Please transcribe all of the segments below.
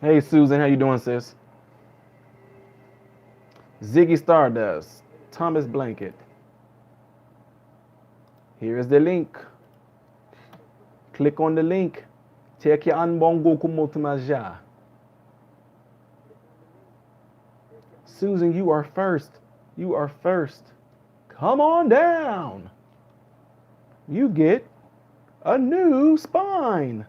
Hey Susan, how you doing, sis? Ziggy Stardust, Thomas Blanket. Here is the link. Click on the link. Teke anbongo kumotumaja. Susan, you are first. You are first. Come on down. You get a new spine.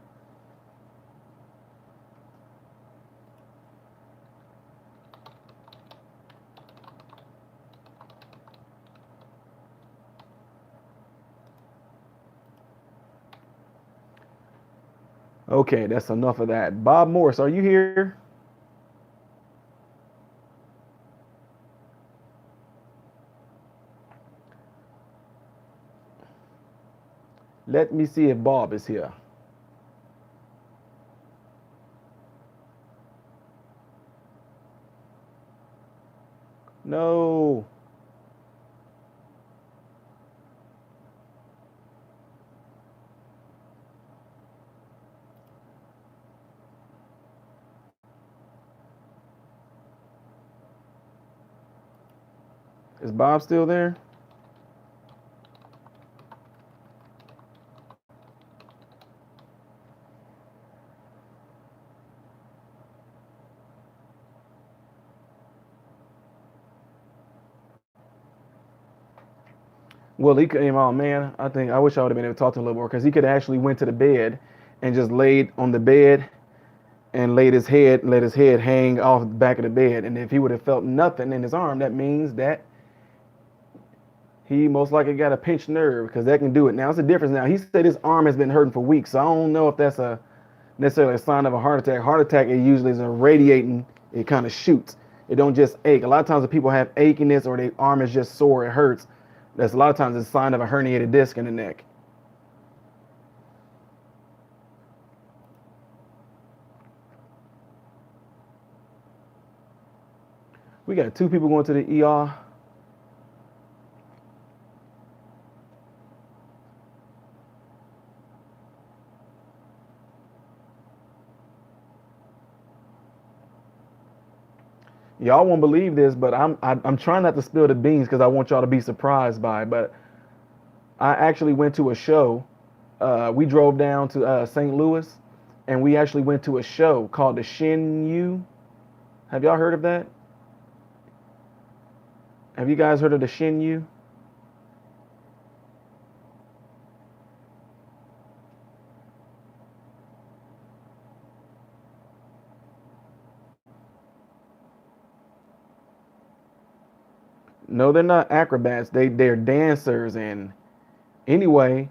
Okay, that's enough of that. Bob Morris, are you here? Let me see if Bob is here. No. Is Bob still there? Well, he came out, man. I wish I would have been able to talk to him a little more because he could actually went to the bed and just laid on the bed and let his head hang off the back of the bed. And if he would have felt nothing in his arm, that means that he most likely got a pinched nerve because that can do it. Now it's a difference. Now he said his arm has been hurting for weeks, so I don't know if that's a necessarily a sign of a heart attack. Heart attack, it usually is a radiating. It kind of shoots. It don't just ache. A lot of times when people have achiness or their arm is just sore, it hurts. That's a lot of times a sign of a herniated disc in the neck. We got two people going to the ER. Y'all won't believe this, but I'm trying not to spill the beans because I want y'all to be surprised by it. But I actually went to a show. We drove down to St. Louis, and we actually went to a show called the Shin U. Have y'all heard of that? Have you guys heard of the Shin U? No, they're not acrobats. They're dancers. And anyway,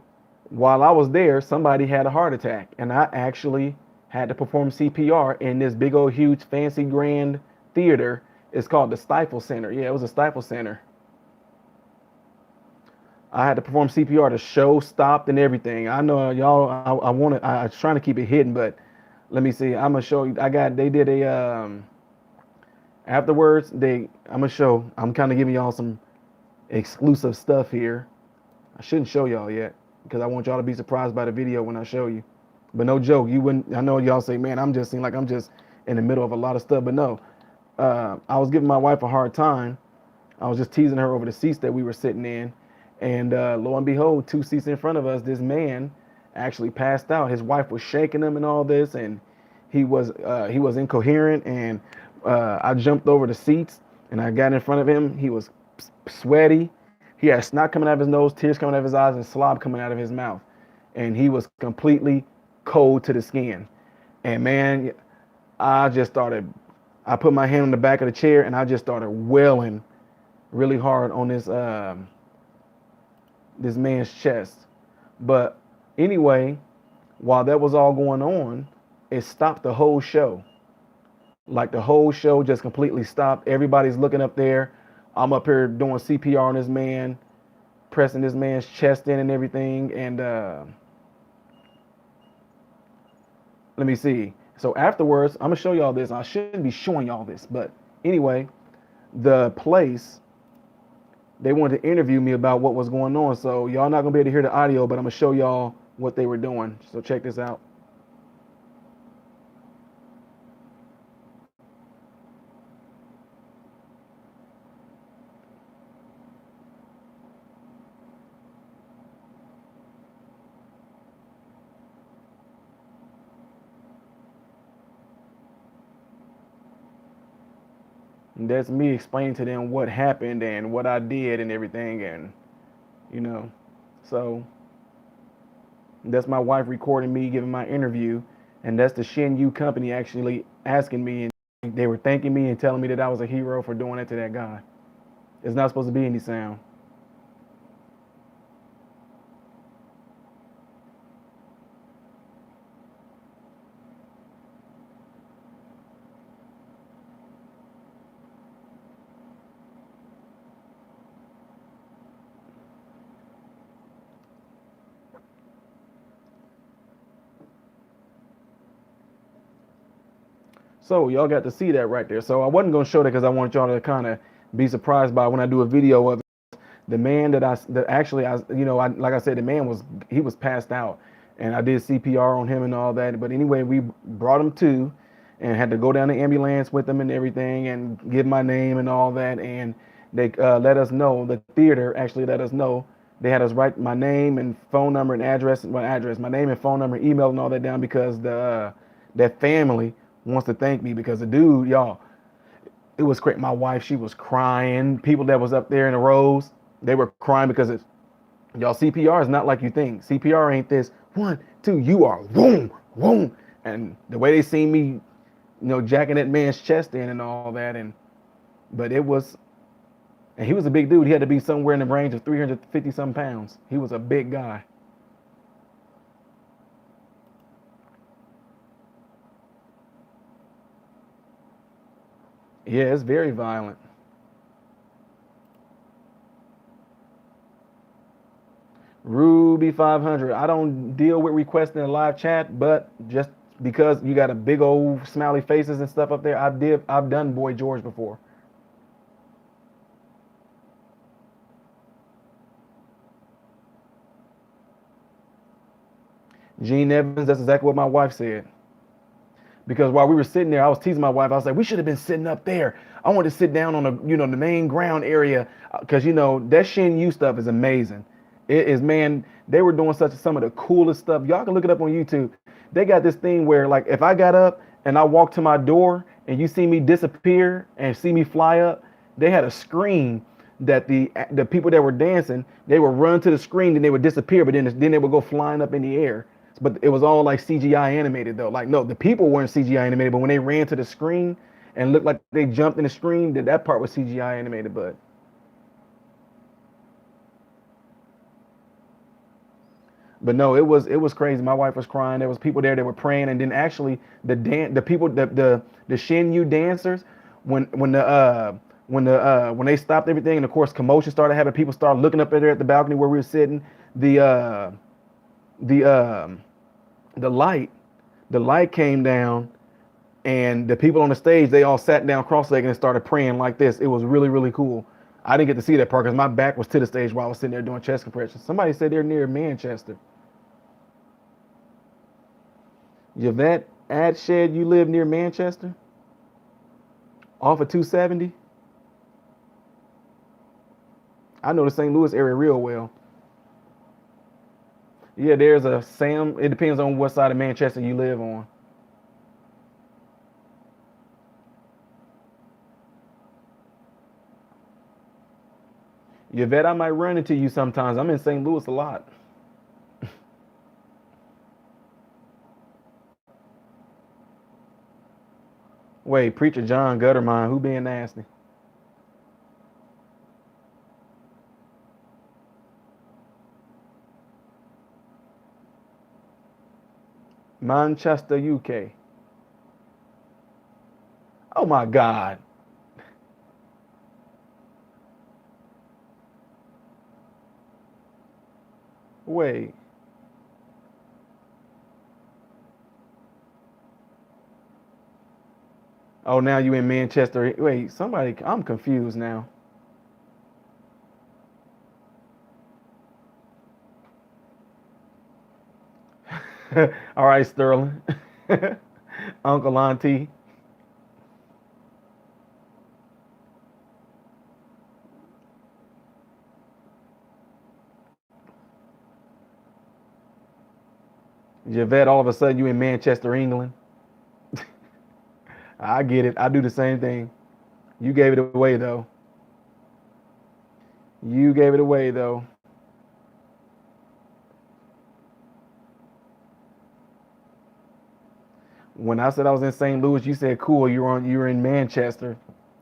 while I was there, somebody had a heart attack, and I actually had to perform CPR in this big old huge fancy grand theater. It's called the Stifle Center. Yeah, it was a Stifle Center. I had to perform CPR. The show stopped and everything. I know y'all. I wanted. I was trying to keep it hidden, but let me see. I'm gonna show you. I got. They did a. Afterwards, they. I'm gonna show. I'm kind of giving y'all some exclusive stuff here. I shouldn't show y'all yet because I want y'all to be surprised by the video when I show you. But no joke, you wouldn't. I know y'all say, man, I'm just seem like I'm just in the middle of a lot of stuff, but no. I was giving my wife a hard time. I was just teasing her over the seats that we were sitting in, and lo and behold, 2 seats in front of us, this man actually passed out. His wife was shaking him and all this, and he was incoherent. And I jumped over the seats and I got in front of him. He was sweaty. He had snot coming out of his nose, tears coming out of his eyes, and slob coming out of his mouth. And he was completely cold to the skin. And man, I just started. I put my hand on the back of the chair and I just started wailing really hard on this man's chest. But anyway, while that was all going on, it stopped the whole show. Like the whole show just completely stopped. Everybody's looking up there. I'm up here doing CPR on this man, pressing this man's chest in and everything. And let me see. So afterwards, I'm gonna show y'all this. I shouldn't be showing y'all this, but anyway, the place, they wanted to interview me about what was going on. So y'all not gonna be able to hear the audio, but I'm gonna show y'all what they were doing. So check this out. And that's me explaining to them what happened and what I did and everything, and you know, so that's my wife recording me giving my interview, and that's the Shin Yu company actually asking me, and they were thanking me and telling me that I was a hero for doing it to that guy. It's not supposed to be any sound. So y'all got to see that right there. So I wasn't gonna show that because I want y'all to kind of be surprised by when I do a video of the man that actually like I said, the man was, he was passed out, and I did CPR on him and all that. But anyway, we brought him to, and had to go down the ambulance with him and everything, and give my name and all that. And they let us know, the theater actually let us know, they had us write my name and phone number and address, my name and phone number, email and all that down, because that family wants to thank me, because the dude, y'all, it was great. My wife, she was crying. People that was up there in the rows, they were crying because it's, y'all, CPR is not like you think. CPR ain't this one, two, you are boom, boom. And the way they seen me, jacking that man's chest in and all that, and but it was, and he was a big dude. He had to be somewhere in the range of 350 some pounds. He was a big guy. Yeah, it's very violent. Ruby 500. I don't deal with requesting a live chat, but just because you got a big old smiley faces and stuff up there, I've done Boy George before. Gene Evans, that's exactly what my wife said. Because while we were sitting there, I was teasing my wife. I was like, we should have been sitting up there. I wanted to sit down on the main ground area, because that Shin Yu stuff is amazing. It is, man. They were doing some of the coolest stuff. Y'all can look it up on YouTube. They got this thing where, like, if I got up and I walked to my door and you see me disappear and see me fly up, they had a screen that the people that were dancing, they would run to the screen and they would disappear, but then they would go flying up in the air. But it was all like CGI animated though. Like, no, the people weren't CGI animated, but when they ran to the screen and looked like they jumped in the screen, that part was CGI animated. But no, it was crazy. My wife was crying. There was people there that were praying, and then actually the people, the Shin Yu dancers, when they stopped everything, and of course commotion started happening, people started looking up there at the balcony where we were sitting. The the um the light the light came down, and the people on the stage, they all sat down cross-legged and started praying like this. It was really, really cool. I didn't get to see that part because my back was to the stage while I was sitting there doing chest compressions. Somebody said they're near Manchester. Yvette Adshed, you live near Manchester? Off of 270? I know the St. Louis area real well. Yeah, there's a Sam. It depends on what side of Manchester you live on. Yvette, I might run into you sometimes. I'm in St. Louis a lot. Wait, Preacher John Guttermine, who being nasty? Manchester, UK. Oh my God. Wait. Oh, now you in Manchester. Wait, somebody, I'm confused now. All right, Sterling. Uncle Auntie. Javette, all of a sudden you in Manchester, England. I get it. I do the same thing. You gave it away though. You gave it away though. When I said I was in St. Louis, you said cool. You're in Manchester.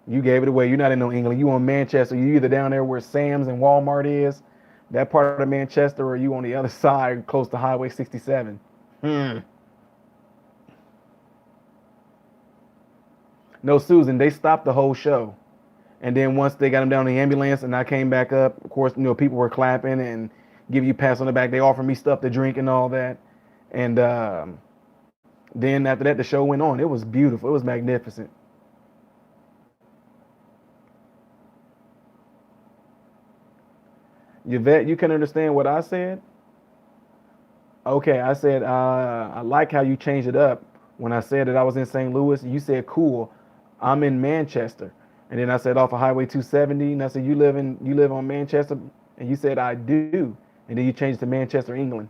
You gave it away. You're not in no England. You on Manchester. You either down there where Sam's and Walmart is, that part of Manchester, or you on the other side close to Highway 67. Hmm. No, Susan, they stopped the whole show. And then once they got him down in the ambulance and I came back up, of course, people were clapping and give you a pats on the back. They offered me stuff to drink and all that. And then after that, the show went on. It was beautiful. It was magnificent. Yvette, you can understand what I said? Okay, I said, I like how you changed it up. When I said that I was in St. Louis, you said, cool, I'm in Manchester. And then I said off of Highway 270, and I said, you live on Manchester? And you said, I do. And then you changed to Manchester, England.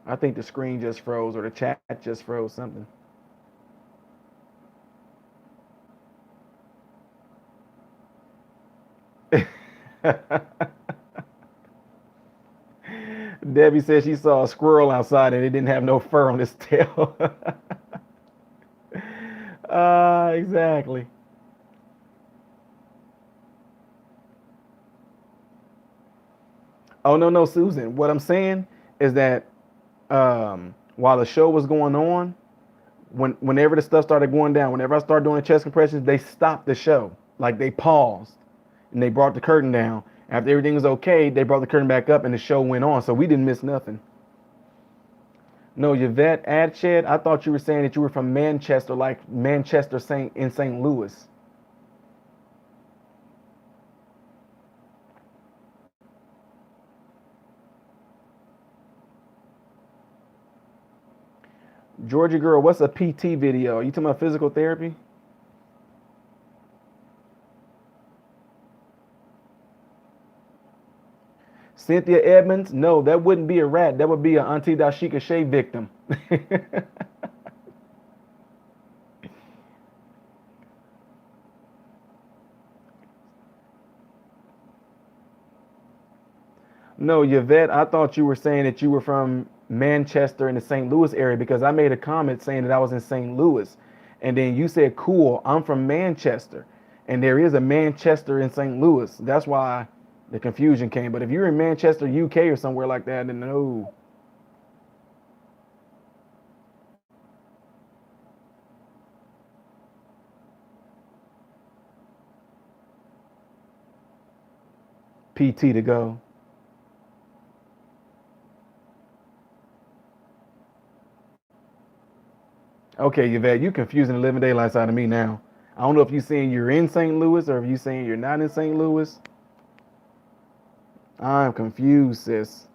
I think the screen just froze or the chat just froze something. Debbie said she saw a squirrel outside and it didn't have no fur on its tail. Exactly. Oh no, no, Susan. What I'm saying is that while the show was going on, whenever the stuff started going down, whenever I started doing the chest compressions, they stopped the show. Like they paused and they brought the curtain down. After everything was okay, they brought the curtain back up and the show went on. So we didn't miss nothing. No, Yvette Adshed, I thought you were saying that you were from Manchester, like Manchester Saint in St. Louis. Georgia girl, what's a PT video? You talking about physical therapy? Cynthia Edmonds? No, that wouldn't be a rat. That would be an Auntie Dashika Shea victim. No, Yvette, I thought you were saying that you were from Manchester in the St. Louis area because I made a comment saying that I was in St. Louis. And then you said, cool, I'm from Manchester. And there is a Manchester in St. Louis. That's why the confusion came. But if you're in Manchester, UK or somewhere like that, then no. PT to go. Okay, Yvette, you confusing the living daylights out of me now. I don't know if you're saying you're in St. Louis or if you're saying you're not in St. Louis. I'm confused, sis.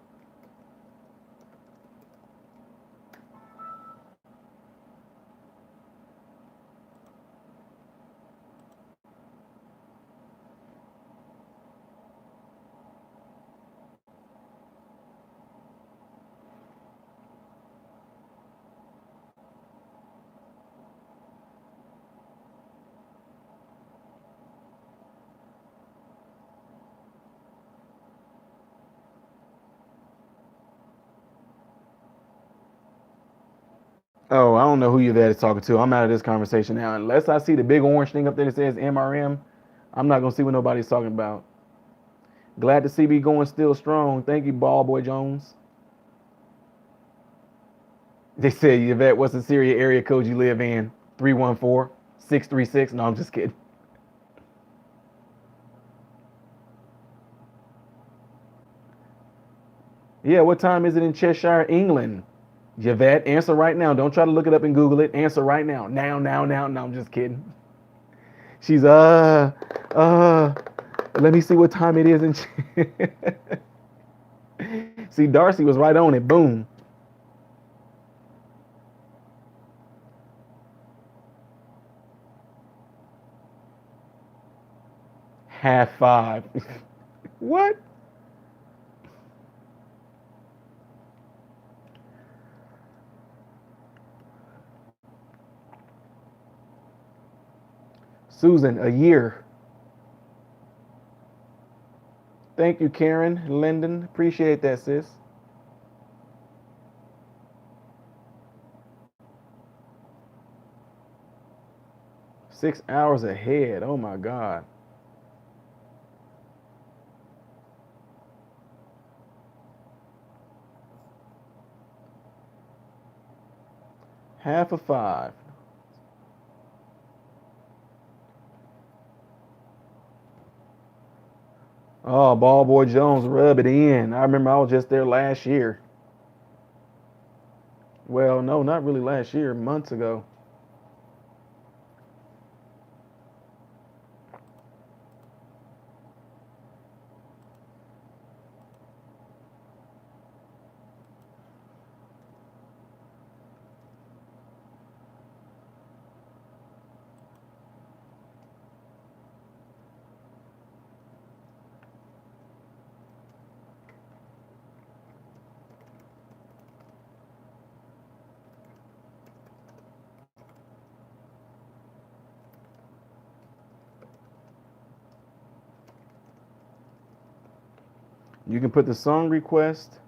Oh, I don't know who Yvette is talking to. I'm out of this conversation now. Unless I see the big orange thing up there that says MRM, I'm not gonna see what nobody's talking about. Glad to see me going still strong. Thank you, Ball Boy Jones. They said, Yvette, what's the Syria area code you live in? 314-636. No, I'm just kidding. Yeah, what time is it in Cheshire, England? Yvette, answer right now. Don't try to look it up and Google it. Answer right now. Now, now, now. No, I'm just kidding. She's, let me see what time it is in. See, Darcy was right on it. Boom. Half five. What? Susan, a year. Thank you, Karen, Linden. Appreciate that, sis. 6 hours ahead. Oh my God. Half of five. Oh, Ball Boy Jones, rub it in. I remember I was just there last year. Well, no, not really last year, months ago. You can put the song request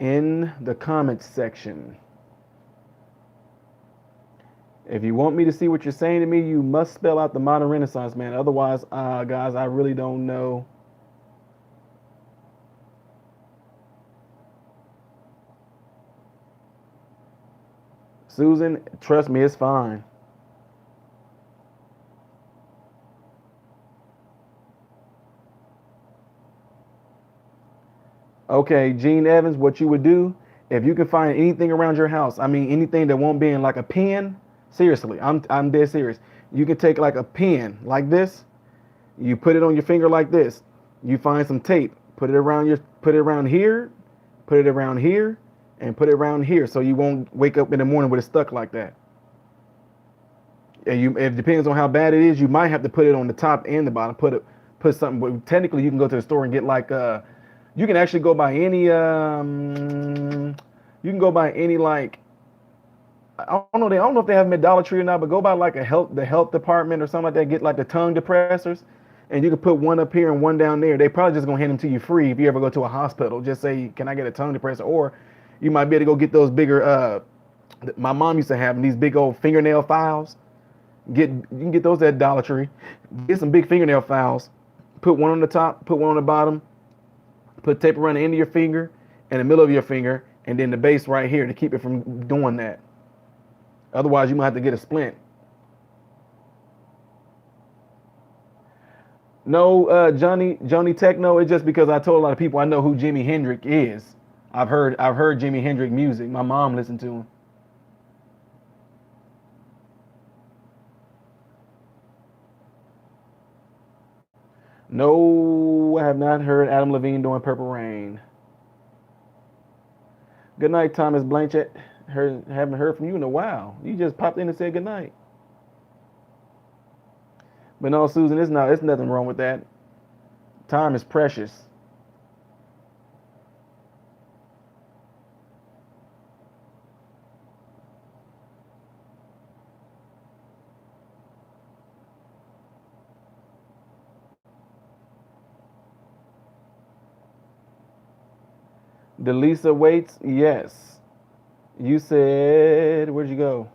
in the comments section. If you want me to see what you're saying to me, you must spell out the modern Renaissance man. Otherwise, guys, I really don't know. Susan, trust me, it's fine. Okay, Gene Evans, what you would do if you can find anything around your house, I mean anything that won't be in like a pen, seriously, I'm dead serious. You can take like a pen like this, you put it on your finger like this. You find some tape, put it around here, put it around here, and put it around here so you won't wake up in the morning with it stuck like that. And it depends on how bad it is. You might have to put it on the top and the bottom. Put something. But technically, you can go to the store and get like you can actually go by any you can go by any like I don't know if they have them at Dollar Tree or not, but go by like the health department or something like that. Get like the tongue depressors, and you can put one up here and one down there. They probably just gonna hand them to you free if you ever go to a hospital. Just say, can I get a tongue depressor? Or you might be able to go get those bigger. My mom used to have these big old fingernail files. You can get those at Dollar Tree. Get some big fingernail files. Put one on the top, put one on the bottom. Put tape around the end of your finger and the middle of your finger, and then the base right here to keep it from doing that. Otherwise, you might have to get a splint. No, Johnny Techno. It's just because I told a lot of people I know who Jimi Hendrix is. I've heard Jimi Hendrix music. My mom listened to him. No, I have not heard Adam Levine doing Purple Rain. Good night, Thomas Blanchett. Haven't heard from you in a while. You just popped in and said good night. But no, Susan, it's nothing wrong with that. Time is precious. Delisa waits, yes. You said, where'd you go?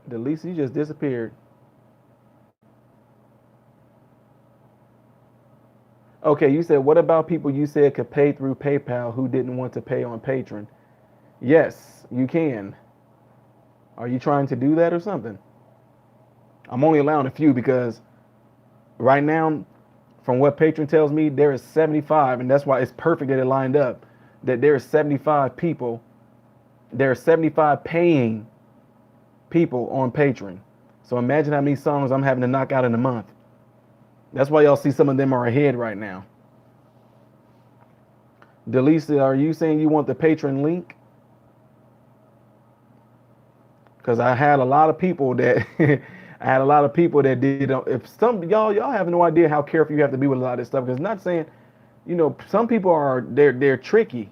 Delisa, you just disappeared. Okay, you said, what about people you said could pay through PayPal who didn't want to pay on Patreon? Yes, you can. Are you trying to do that or something? I'm only allowing a few because right now, from what Patreon tells me, there is 75, and that's why it's perfect that it lined up. That there are 75 people, there are 75 paying people on Patreon. So imagine how many songs I'm having to knock out in a month. That's why y'all see some of them are ahead right now. Delisa, are you saying you want the Patreon link? Because I had a lot of people that I had a lot of people that did. If some y'all have no idea how careful you have to be with a lot of this stuff. Because not saying, some people are they're tricky.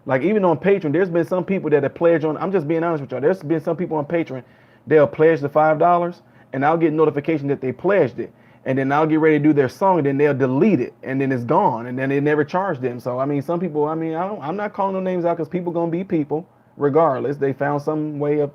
Like even on Patreon, there's been some people that have pledged on. I'm just being honest with y'all. There's been some people on Patreon, they'll pledge the $5, and I'll get notification that they pledged it, and then I'll get ready to do their song, and then they'll delete it, and then it's gone, and then they never charge them. So I mean, some people. I mean, I'm not calling no names out because people gonna be people, regardless. They found some way of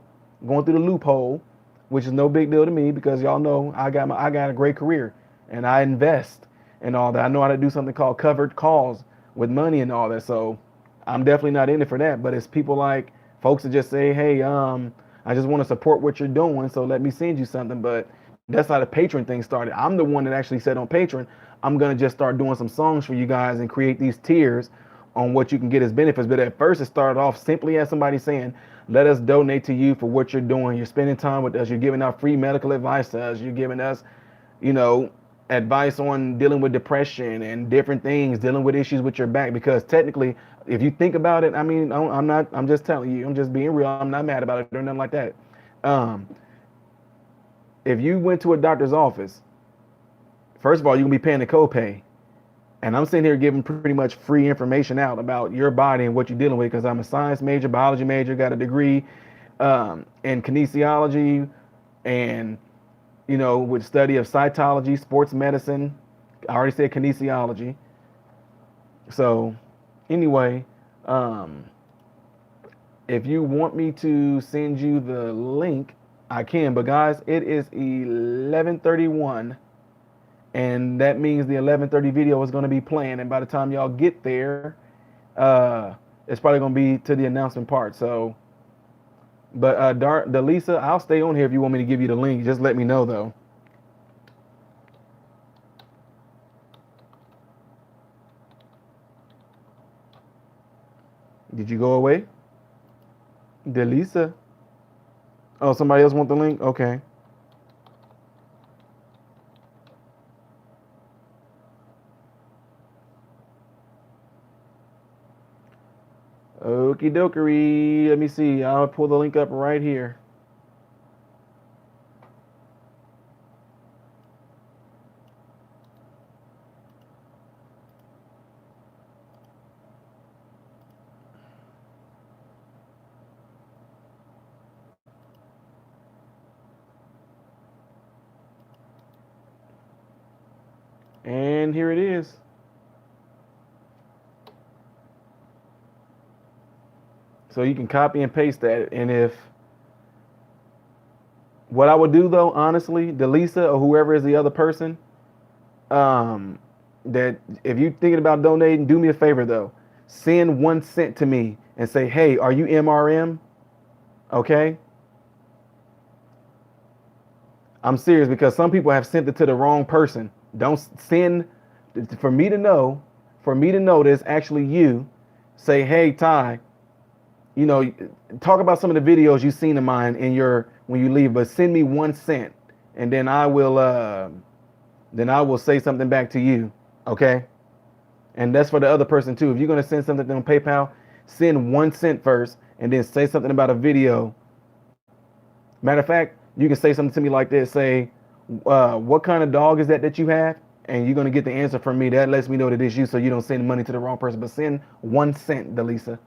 going through the loophole, which is no big deal to me because y'all know I got a great career, and I invest and all that. I know how to do something called covered calls with money and all that. So I'm definitely not in it for that. But it's people like folks that just say, hey, I just want to support what you're doing, so let me send you something. But that's how the Patreon thing started. I'm the one that actually said on Patreon, I'm gonna just start doing some songs for you guys and create these tiers on what you can get as benefits. But at first, it started off simply as somebody saying, let us donate to you for what you're doing. You're spending time with us. You're giving out free medical advice to us. You're giving us, you know, advice on dealing with depression and different things, dealing with issues with your back. Because technically, if you think about it, I mean, I'm not, I'm just telling you, I'm just being real. I'm not mad about it or nothing like that. Um, if you went to a doctor's office, first of all, you're gonna be paying the copay. And I'm sitting here giving pretty much free information out about your body and what you're dealing with because I'm a science major, biology major, got a degree in kinesiology and, with study of cytology, sports medicine. I already said kinesiology. So, anyway, um, if you want me to send you the link, I can. But guys, it is 11:31, and that means the 11:30 video is going to be playing. And by the time y'all get there, it's probably going to be to the announcement part. So, but Delisa, I'll stay on here if you want me to give you the link. Just let me know though. Did you go away, Delisa? Oh, somebody else want the link? Okay. Okie dokery. Let me see. I'll pull the link up right here. And here it is. So you can copy and paste that. And if what I would do though, honestly, Delisa or whoever is the other person, that if you're thinking about donating, do me a favor though. Send 1 cent to me and say, hey, are you MRM? Okay. I'm serious because some people have sent it to the wrong person. Don't send for me to know, that it's actually you. Say, hey, Ty, you know, talk about some of the videos you've seen of mine in your when you leave, but send me 1 cent and then I will say something back to you. Okay? And that's for the other person too. If you're gonna send something on PayPal, send 1 cent first, and then say something about a video. Matter of fact, you can say something to me like this. Say, what kind of dog is that you have? And you're gonna get the answer from me. That lets me know that it's you, so you don't send money to the wrong person. But send 1 cent, Delisa.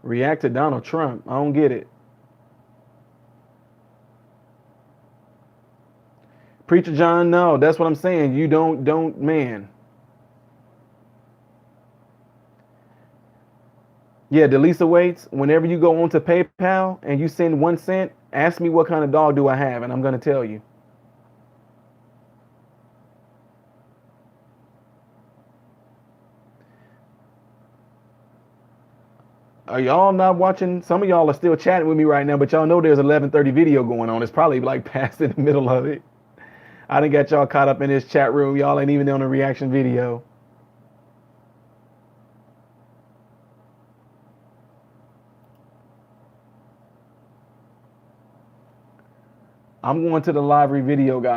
React to Donald Trump. I don't get it. Preacher John, no, that's what I'm saying. You don't, man. Yeah, Delisa waits. Whenever you go onto PayPal and you send 1 cent, ask me what kind of dog do I have, and I'm gonna tell you. Are y'all not watching? Some of y'all are still chatting with me right now, but y'all know there's 11:30 video going on. It's probably like past in the middle of it. I done got y'all caught up in this chat room. Y'all ain't even on a reaction video. I'm going to the live video, guys.